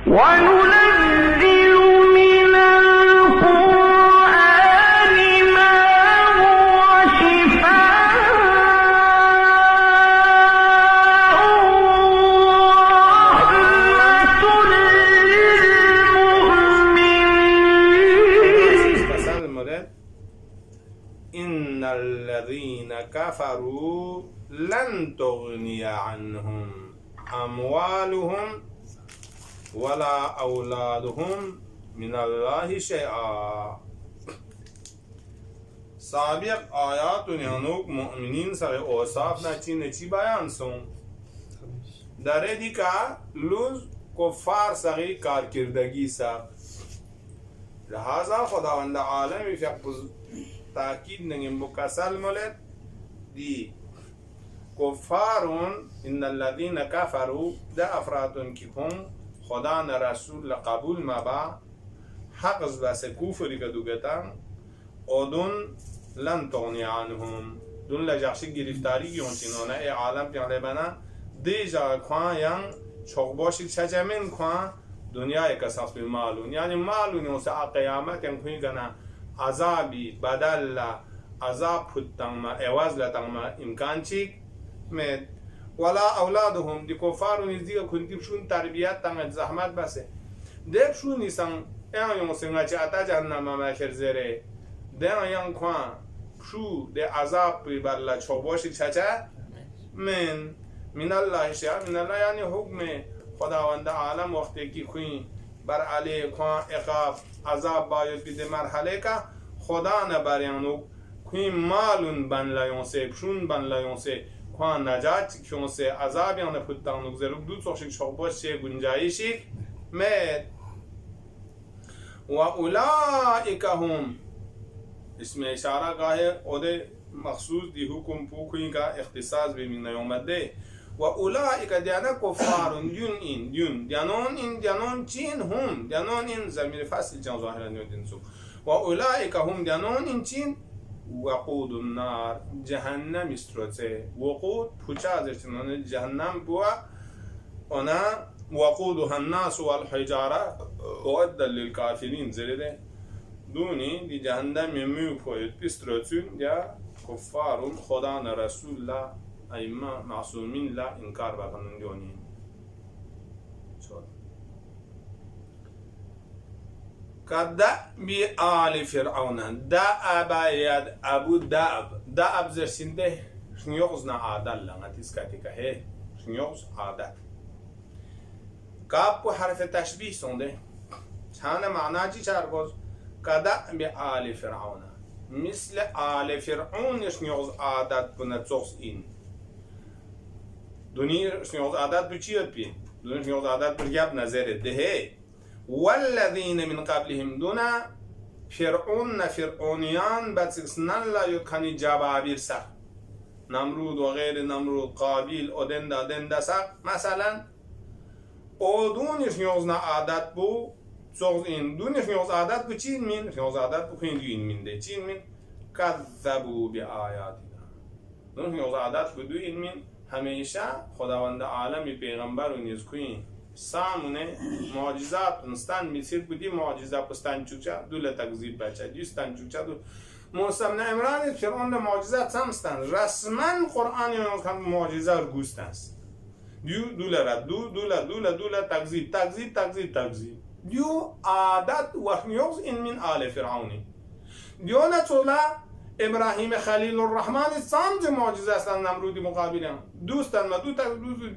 وننزل من القرآن ما هو شفاء ورحمة للمؤمنين. إن الذين كفروا لن تغني عنهم أموالهم ولا أولادهم من الله شيئا. سابق آیات یانوک مؤمنین سر اوصاف نچی بیان سون در دیکا لوز کفار سغی کارکردگی سا لہذا خداوند عالم فقط تاکید نگیم بکسل ملت دی کفارون ان الذين كفروا ده افرادون که هم خدا نه رسول قبول مبا حق از بس کفری که دوگتن اودون لن تغنی عنهم دون لجاشی گرفتاری یونتینونه ای عالم پیانه بنا دیجا خواه ین چوک باشی چجمین خواه دنیای کساس بی مالون یعنی مالون یونسه قیامت ین خوی گنا عذابی بدل عذاب پتن ما عوض لتن ما امکان چیک مد ولا اولادهم دی کفار نزدیک کنتیبشون تربیت تنگ زحمت بسه دبشون نیستن ایان یونسه چه اتا جهنم مشر زره دیان یان خواه شو ده عذاب بی بلا چوک باشی چچه من الله شیعه من الله یعنی حکم خداوند عالم وقتی که خوی بر علی خواه اقاب عذاب باید بیده مرحله که خدا نبریانو خوی مالون بن لیونسه پشون بن لیونسه خواه نجات کیونسه عذاب یعنی پتانوک زروک دو سوشک شخباش چه گنجایشی مد و اولائک هم اسم اشاره گاهه اوده مخصوص دی حکم پوکوین کا اختصاص به من نیومده و اولئک دیانا کفارون دیانون چین هم دیانون این زمین فصل جان ظاهرا نیودین سو و اولئک هم دیانون این چین وقود النار جهنم استروته وقود پوچه ازشتنون جهنم بوا اونا وقودها الناس والحجاره اعد للكافرین زرده دونی دی جهنم یمیو پوید استروتون یا کفارون خدا نه رسول الله ائمه معصومین لا انکار بکنن دیونین چون كدأب آل فرعون دأب يد أبو دأب زرسنده شنيوغز نا عادل لنا تسكاتي كهي شنيوغز عادل كاب حرف تشبيه سنده شان معنى چی چارگوز كدأب آل فرعون مثل آل فرعون شنيوغز عادت بنتوغز این دونی شنيوغز عادت بچیت بین دونی شنيوغز عادت برگب نظر دهه والذين من قبلهم دونا فرعونيان باتسنن لا يكني جبابير سا نمرود وغير نمرود قابيل ودندا سا مثلا اودونش نيوزنا عادت بو سوز این دونش نيوز عادت بو چین من نيوز عادت بو خين دين من ده چین من كذبوا بآياتنا دونش نيوز عادت بو دو این من همیشه خداوند عالمی پیغمبر و نیزکوین سامونه معجزات نستان میسید بودی معجزه پستان چوچا دول تکذیب بچه دیستان چوچا دو موسم عمران فرعون معجزات سامستان رسما قرآن یونس کن معجزه رو گوستنست دولا تکذیب دیو عادت وحنیوز این من آل فرعونی دیو نتولا ابراهیم خلیل الرحمن سامز معجزه استان نمرودی مقابلن دوستان ما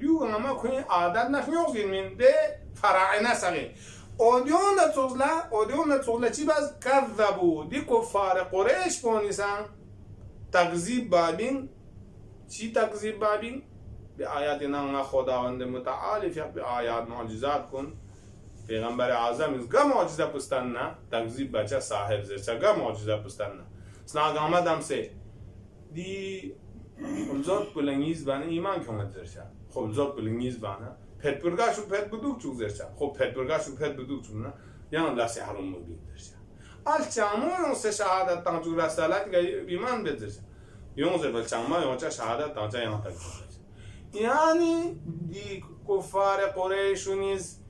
دیو اما کنی عادت نشنیوزین من ده فراعنه سقی اودیون نتوزلا چی باز کذبو دی کفار قریش پونیسان تکذیب بابین چی تکذیب بابین به آیات نانا خداوند متعال فیق به آیات معجزات کن پیغمبر اعظم از گا معجزه پستان نه تکذیب بچه صاحب زرچه گا معجزه پستان نه سناگ آمدم سه دی خلزات بلنگیز بانه ایمان که اومد زرچه خلزات بلنگیز بانه پت برگاشو پت بدوک چوک زرچه خب پت برگاشو پت بدوک چوک نه یعنی لسی حرم مبین زرچه آل چامو یون سه شهادت تانچو رسالت که ایمان بید زرچه یون سه بل چامو یون چه شهادت تانچه یعنی تک زرچه یعنی دی کفار قریشو نیز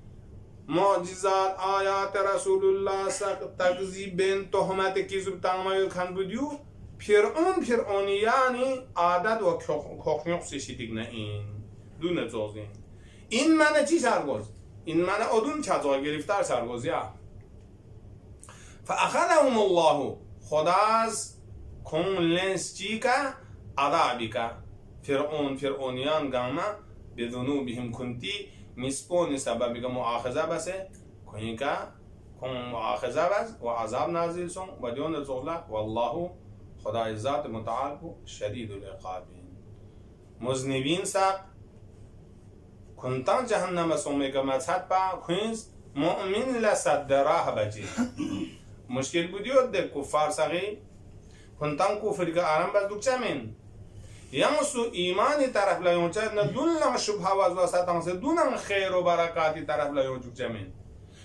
معجزات آیات رسول الله سق تکذیبین تهمت کذب تمایل کن بودیو فرعونیانی عادت و کخنیق سشیدیگ نه این دونه زوزین این منه چی سرگوز؟ این منه ادون چه گرفتار سرگوزی ها فأخذهم الله خداز کن لنس چی که عذابی که فرعونیان گاما بذنوبهم کنتی مسپون سببی که مؤاخذه بسه کنی که کن مؤاخذه بس و عذاب نازل سون و دیون زغلا والله خدای ذات متعال کو شدید العقابین مذنبین سق کنتان جهنم سومی که مذهب با کنیز مؤمن لصد راه بجی مشکل بودیو ده کفار سقی کنتان کفری که آرام بس دوک چمین یمسو ایمانی طرف لیون چه نه دونم شبه و واسطان سے دونم خیر و برکاتی طرف لیون چوک جمین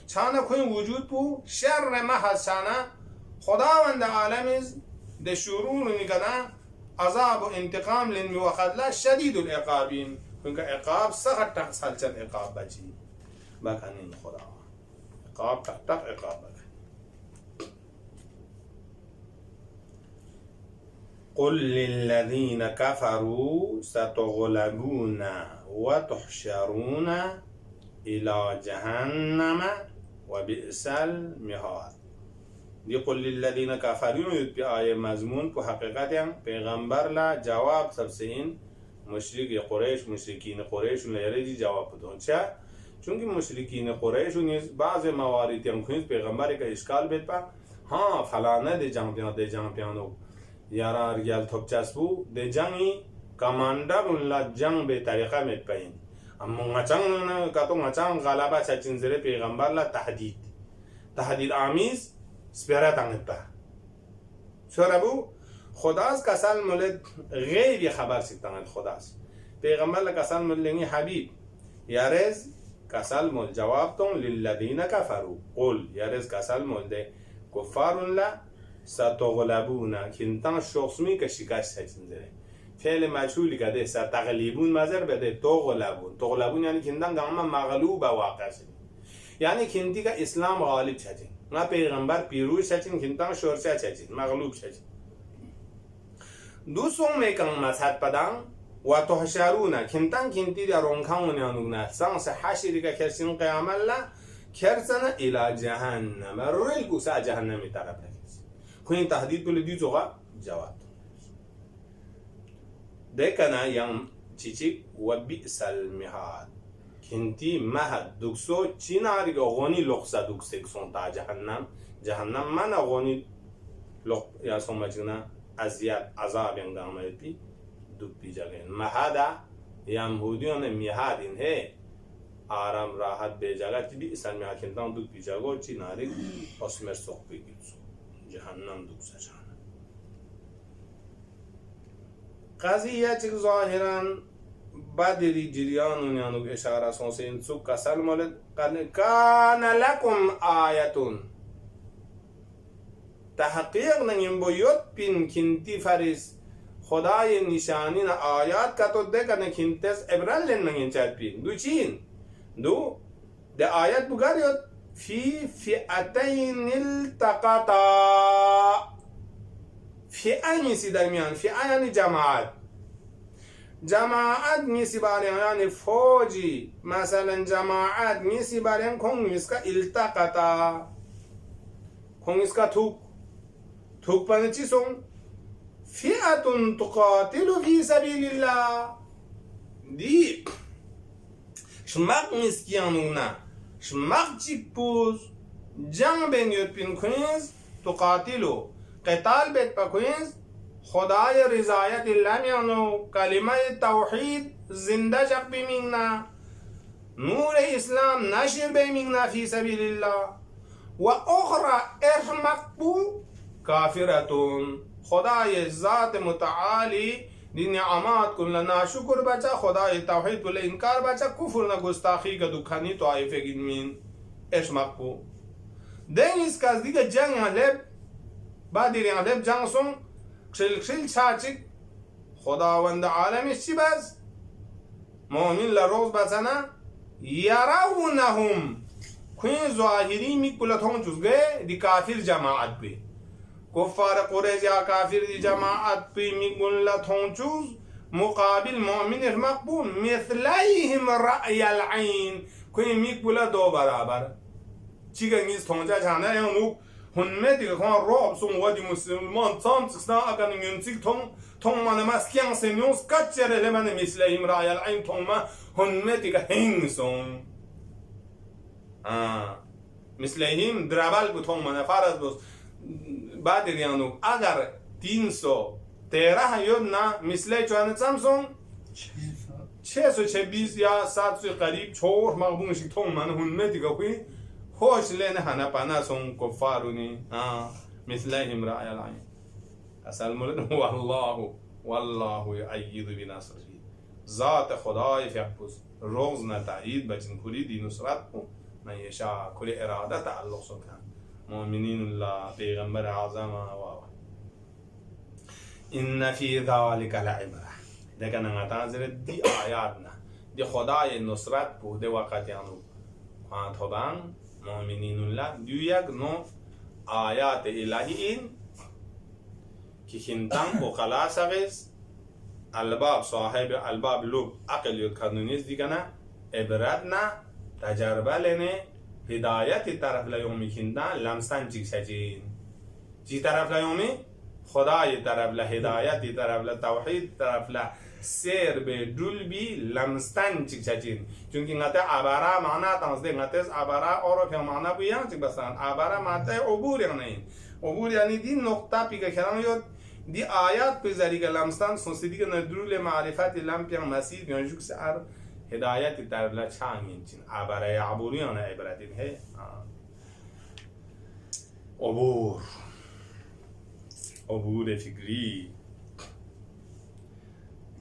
چانه کوئی وجود بو شر محض چانه خداوند عالمیز ده شرور نگنا عذاب و انتقام لنمی وقت لا شدید العقابین کنکه عقاب سخت تحصل چند عقاب بچی بکنین خدا عقاب تحت عقاب بکن قل للذين كفروا ستغلبون وتحشرون إلى جهنم وبئس المهاد دی قل للذين كفروا یود پی آیه مضمون په حقیقت هم پیغمبر لا جواب سبسه این مشرک قریش مشرکین قریش لیری جواب بدون چه چونکه مشرکین قریش نیز بعض موارد هم کنید پیغمبر که اشکال بید پا ها فلانه دی جنگ پیانو یارا ریال توپ چسبو ده جنگی کماندر لا جنگ به طریقه میت پایین اما مچنگ کاتو مچنگ غلبه چچین زره پیغمبر لا تهدید آمیز سپیرت انگت با شربو خداست کسال مولد غیبی خبر سیتانت خداست پیغمبر لا کسال مولدنی حبیب یارز کسال مول جواب تون للذین کفروا قل یارز کسال مولد کفار لا ستغلبون کنتان شخصمی که شکست هستن داره فعل مجهولی که ده ستغلبون مزر بده تغلبون یعنی کنتان گاما مغلوب واقع شد یعنی کنتی که اسلام غالب شد نه پیغمبر پیروز شد کنتان شورشه شد مغلوب شد دوستون میکن مذهب بدن و تحشرون کنتان کنتی در رونکان یانونه سانس حشری که کرسین قیامت لا کرسن الى جهنم روی گوسا جهنمی طرف کنین تهدید بله دی زوغا جواب دکنا یم چیچی و بیس المهاد کنتی مهد دکسو چی ناری که غنی لغسا دکسه کسون تا جهنم من غنی لغ یا سومچنا ازیاد عذاب انگامه پی دک پی جگه مهدا یم هودیون مهاد این ہے آرام راحت به جگه چی بیس المهاد کنتان دک پی جگه چی ناری اسمر سوق پی گیرسو جهنم دوست جهنم قضیه چه ظاهرا بدری جریان اونیانو اشاره سونسه این سوک کسل مولد کان لکم آیتون تحقیق نگیم باید پین کنتی فریس خدای نشانین آیات کتو دکنه کنتس ابرال لن نگین چاد پین دو چین دو ده آیت بگاریت في فئتين التقطا فئة نيسي درميان فئة يعني جماعات نيسي بارين يعني فوجي مثلا جماعات نيسي بارين كون نيسكا التقطا كون نيسكا توك بانتي سون فئة تقاتل في سبيل الله دي شماق نيسكيانونا شماغچیک پوز جنگ بین یوپین کنیز تقاتلو قتال بیت پا کنیز خدای رضایت اللہ میانو کلمه توحید زنده جب بیمینگنا نور اسلام نشر بیمینگنا فی سبیل الله و اخرى ارمق بو کافرتون خدای ذات متعالی دی نعمات کن لنا شکر بچا خدای توحید کن انکار بچا کفر نا گستاخی که دکانی تو آیفه گیدمین اشمق کو دینیز کاز دیگه جنگ حلب بعدی حلب جنگ سون کشل چاچک خداوند عالمیش چی بز مؤمن لروز بزنه یرونهم کوین ظاهری می کلا تون جزگه دی کافر جماعت بی کفار قریش یا کافر دی جماعت بی می کلا تون جز مقابل مؤمن مقبول مثلیهم رأی العین کوین می کلا دو برابر چی که نیست تونجا چانه یا نو هنمه دیگه خواه راب سون وادی مسلمان تام سکسنا اگر نگنسیک تون من مسکیان سنیوز کچره لمن مثلیهم رأی العین تون ما هنمه دیگه هنگ سون مثلیهم درابل بتون من فرض بس بعد دیانو اگر 313 یود نه مثلی چوانه سامسون 626 یا 700 قریب چور مقبونش تون من هنمه دیگه خوی خوش لینه هنه پناه سون کفارونی مثلیهم رأی العین اصل مولد والله یعید بنصره ذات خدای فیقبوز روز نتایید بچن کلی دی نصرت کو من یشا کلی اراده تعلق سکن مؤمنین الله پیغمبر اعظم و ان فی ذلک لعبره دیگه نگاتانزر دی آیات نه دی خدای نصرت بوده وقت یانو آنتوبان مؤمنین الله دیو یک نو آیات الهی این که خنتم و خلاص غیز الباب صاحب الباب لوب عقل یود کانونیز دیگه نه عبرت نه تجربه لنه هدایت طرف لیومی خندن لمستن چیک سجین چی طرف لیومی خدای طرف لهدایت طرف لتوحید طرف سیر به دول بی لمستن چیک سجین چونکه نته عباره معنا تنزده نته عباره عرف معنا بیان چیک بسن عباره معنی عبور یعنی عبور یعنی دی نقطه پیگه کردن یاد دی آیات په ذریعہ لمستان سنسدی که ندرول معرفت لمپیان مسیر گنجوک سر هدایت در لچانگین چین عباره عبوریان عبرتین ہے عبور فکری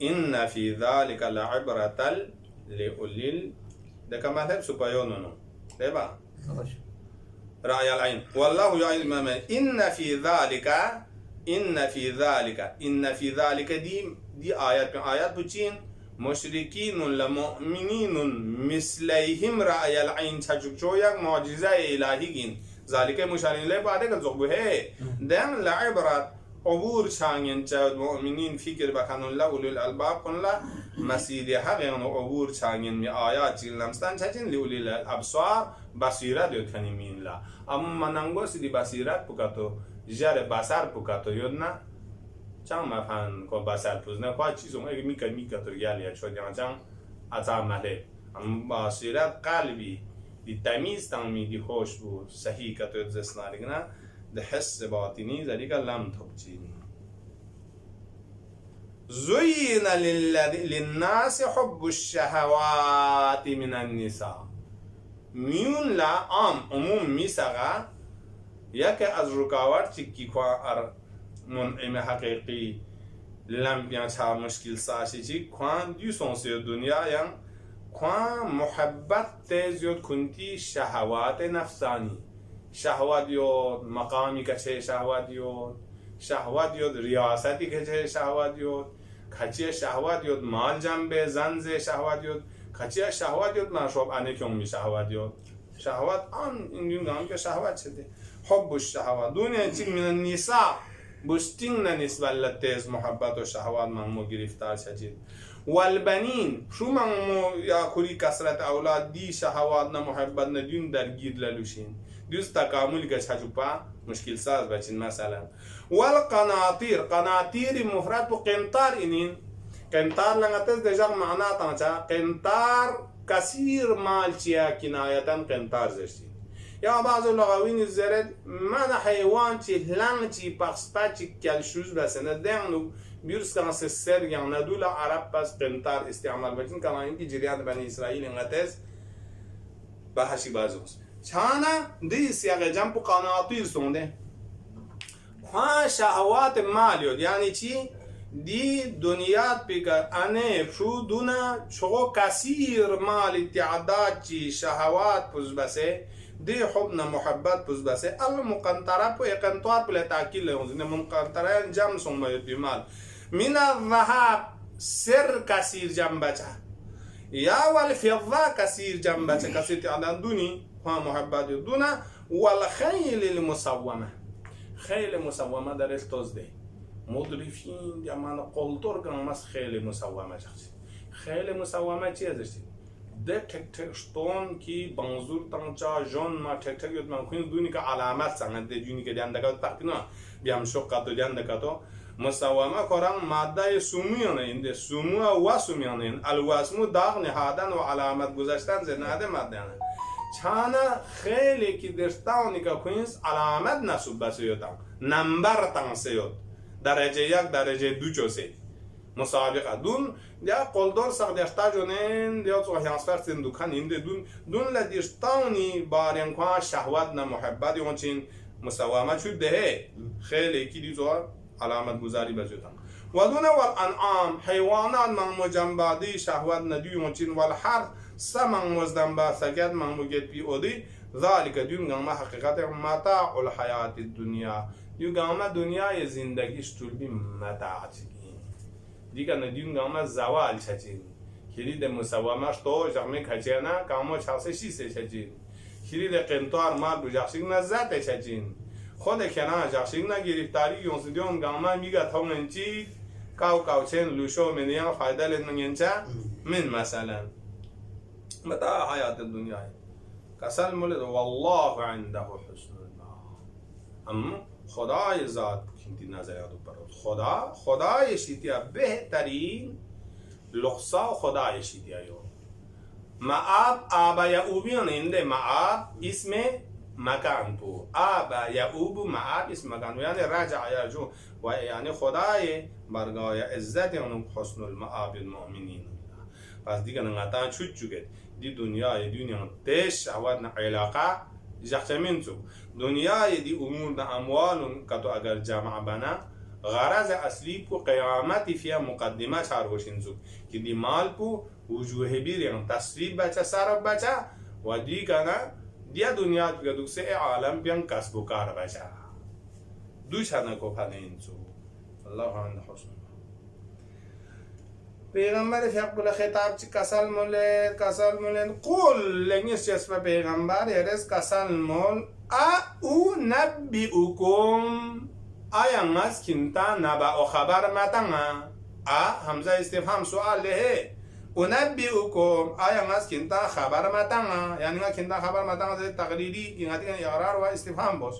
ان فی ذالک لعبرة لأولیل دکا مطلب سپایونونو دیبا رأی العین والله یعید ماما ان فی ذالک دی آیات بچین مشرکین لمؤمنین مثلیهم رأی العین چچوچو یک معجزه الهی گین ذالک مشارین لی بعده که زغبه ہے دن لعبرت عبور چانگین چود مؤمنین فکر بکنون لأولی الالباب کن مسید حقیان عبور چانگین می آیات چین لمستان چچین لأولی الابصار بصیرت یود کنیمین لا اما مننگو سیدی بصیرت پکتو جر بصر پکتو یود نه چند مفهوم که بصر پوز نه خواهد چیزون اگه میکا تو گلیه شد یعنی چند اتام مله اما بصیرت قلبی دی تمیز تامی دی خوش بود صحیح که تو زسناری نه دی حس باطنی زدی که لم تبچین زین للناس حب الشهوات من النساء میون لا عموم میساقا یکی از رکاوت چکی خواه منعم حقیقی لمبیان چه مشکل ساشی چی خواه دیو سونسی دنیا یم خواه محبت تیزیود کنتی شهوات نفسانی شهوات یود مقامی که شهوات یود ریاستی که شهوات یود کچی شهوات یود مال جنبه زنز شهوات یود کچی شهوات یود مرشوب انه کمی شهوات یود شهوات آن این دون که شهوات شده حب الشهوات دنیا چی من النساء بستین نسبت لتیز محبت و شهوات مو گرفتار شدید والبنین شو مو یا کلی کسرت اولاد دی شهوات نه محبت نه دین درگیر للوشین دیوز تکامل که چجوپا مشکل ساز بچین مثلا قناطیر مفرد و قنطار اینین قنطار لنگتز دجاق معنا تانچا قنطار کثیر مال چیا کنایتا قنطار زشتین یا بعض لغوین زرد من حیوان چی لنگ چی پخسپا چی کلشوز بسنه دهنو بیرس کنه سر یا ندول عرب پس قنطار استعمال بچین کنه اینکی جریان بنی اسرائیل انگتز بحشی بازوز چانا دی سیاق جنب قناطیر سونده خواه شهوات مالیود یعنی چی؟ دی دنیات پیکر انه شو دونا چو کثیر مال تعداد چی شهوات پوز بسه دی حبنا محبت پوز بسه المقنطره پو اقنطار پل تاکیل لونزنه مقنطره جمع سنباید بیمال من الذهب سر کثیر جمع بچه یا والفضه کثیر جمع بچه کثیر تعداد دونی ها محبت دونه والخیل المسومه خیل مسومه در التوزده مدرفین یا من قلتر گامس خیل مسومه جخشی خیل مسومه چی ازشتی ده تک تک شتون کی بانزور تانچا جون ما تک تک یود من کنید دونی که علامت سنگ ده دونی که دیندگاه تقینا بیام شق تو دیندگاه تو مسومه کاران ماده سومیانه این ده سومو و سومیانه این الواسمو داغ نهادن و علامت گذاشتن زنده ماده نه چانا خیلی که درستانی که کنیس علامت نسوب بسیوتن نمبر تان سیوت درجه یک درجه دو چوسی مسابقه دون یا قلدر ساق دشتا جونن یا تو هیانسفر سن دکان اینده دون لدیشتانی بارین که شهوت نه محبت اون چین مساومه شد ده خیلی کی دیزوار علامت گذاری بسیوتن و دون والانعام حیوانات من مجنبادی شهوت ندی اون چین والحرف سمن مزدن با سگت من مگت پی اودی ذالک دون گام حقیقت متاع الحیات الدنیا یو گام دنیای زندگیش طول بی متاع چگین دیگه ندیون گام زوال چگین خرید مسوامش تو جمع کچینا کامو چهسه شیسه چگین خرید قنطار مال دو جخشیگ نزده چگین خود کنار جخشیگ نگرفتاری یونسیدیون گام میگه تونن چی کاو چین لوشو منیان فایده لنگین چه من مثلا متاع حیات الدنیا کسل مولد والله عنده حسن المآب خدای ذات کنتی نظریات برات خدای شیتیا بهترین لخصا خدای شیتیا یو مآب آبا یعوبیان اینده مآب اسم مکان تو آبا یعوب مآب اسم مکان یعنی رجع یرجو و یعنی خدای برگاه عزت اونم حسن المآب المؤمنین پس دیگه نگاتان چوچوگه دی دنیا تش شهوات نه علاقه جختمین تو دنیای دی امور نه اموال که تو اگر جمع بنا غرض اصلی پو قیامتی فیا مقدمه چاروشین زو که دی مال پو وجوه بیرین تصریب بچه سرب بچه و دی کنه دیا دنیا که دوسه عالم بیان کسب و کار بچه دو چنه کو پنه این زو الله عند حسن پیغمبر فقبل خطاب چی کسل مولد قول لنگیس چسم پیغمبر یرز کسل مول او نبیئکم آیا نز کنتا نبا و خبر متنگا همزه استفهام سوال له او نبیئکم آیا نز کنتا خبر متنگا یعنی کنتا خبر متنگا زی تقریری اینگاتی کن اقرار و استفهام باش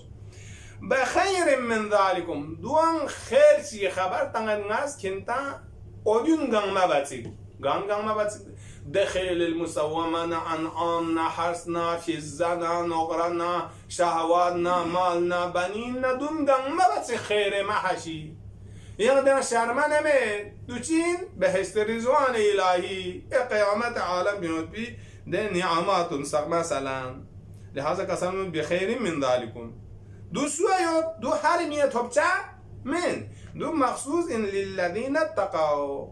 بخیر من ذالکم دوان خیر چی خبر تنگا نز کنتا اودیون گام مبتسی گام مبتسی دخیل المسومه نه انعام نه حرس نه فیزه نه نقره نه شهوات نه مال نه بنین نه دون گام مبتسی خیر محشی یعنی در شرمه نمی دوچین بهشت رضوان الهی قیامت عالم بیاد بی ده نعمات سق مثلا لحاظا کسان بخیر من ذالکم دو سویو دو حرمیه توبچه من دو مخصوص ان للذین اتقوا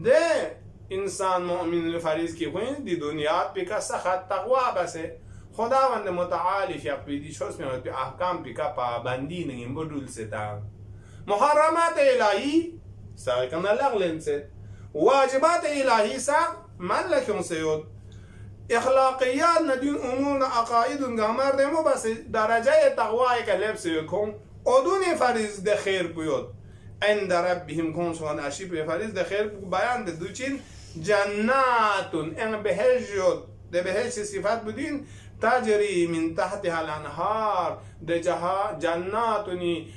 ده انسان مؤمن فریض کی کوین دی دنیا پیکا سخت تقوا بسه خداوند متعالی فیقبیدی شوز میاد پی احکام پیکا پابندی نگیم بدول ستا محرمات الهی ساکن لغلن ست واجبات الهی سا من لکن سیود اخلاقیات ندین امور عقاید گامر دمو بس درجه تقوای که لبس کن ادون فریض ده خیر بیود عند ربهم کن سوان اشیب فریض ده خیر بیان ده دوچین جناتون ان بهجود ده بهج صفات بودین تجری من تحتها الانهار ده جناتونی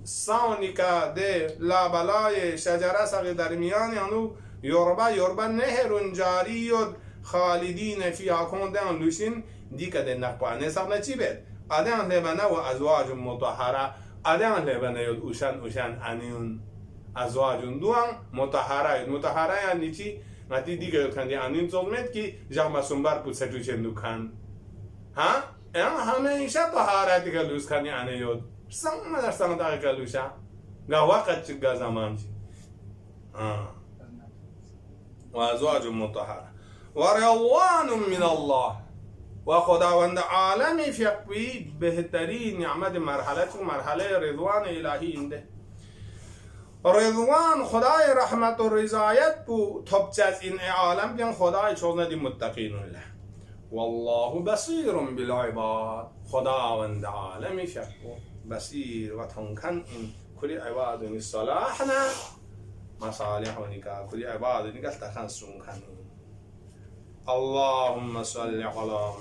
ساونیکا ده لابلای شجره سقی درمیان یعنو یوربا نهرون جاریود خالدین فیها کندن لوشین دیگه ده نقبانه سقنا چی بید آدم لبنه و ازواج مطهره آدم لبنه یود اوشن انیون ازواج دوان مطهره یعنی چی؟ نتی دیگه یود کندی انیون زلمت کی جمع سنبر پود سجوچن دکن ها؟ همیشه طهارتی که لوس کندی انی یود سنگ داگه که لوشه گه وقت چگه زمان چی و ازواج مطهره و رضوان من الله و خداوند عالمی فیقوی بهترین نعمت مرحله رضوان الهی اینده رضوان خدای رحمت و رضایت بو تبچه از این عالم بیان خدای چوزنه دی متقین الله والله بصير بالعباد خداوند عالمی شکو بصیر و تنکن این کلی عباد الصلاحنا مصالح ونكا كل عباد نقل تخنسون كان اللهم صل على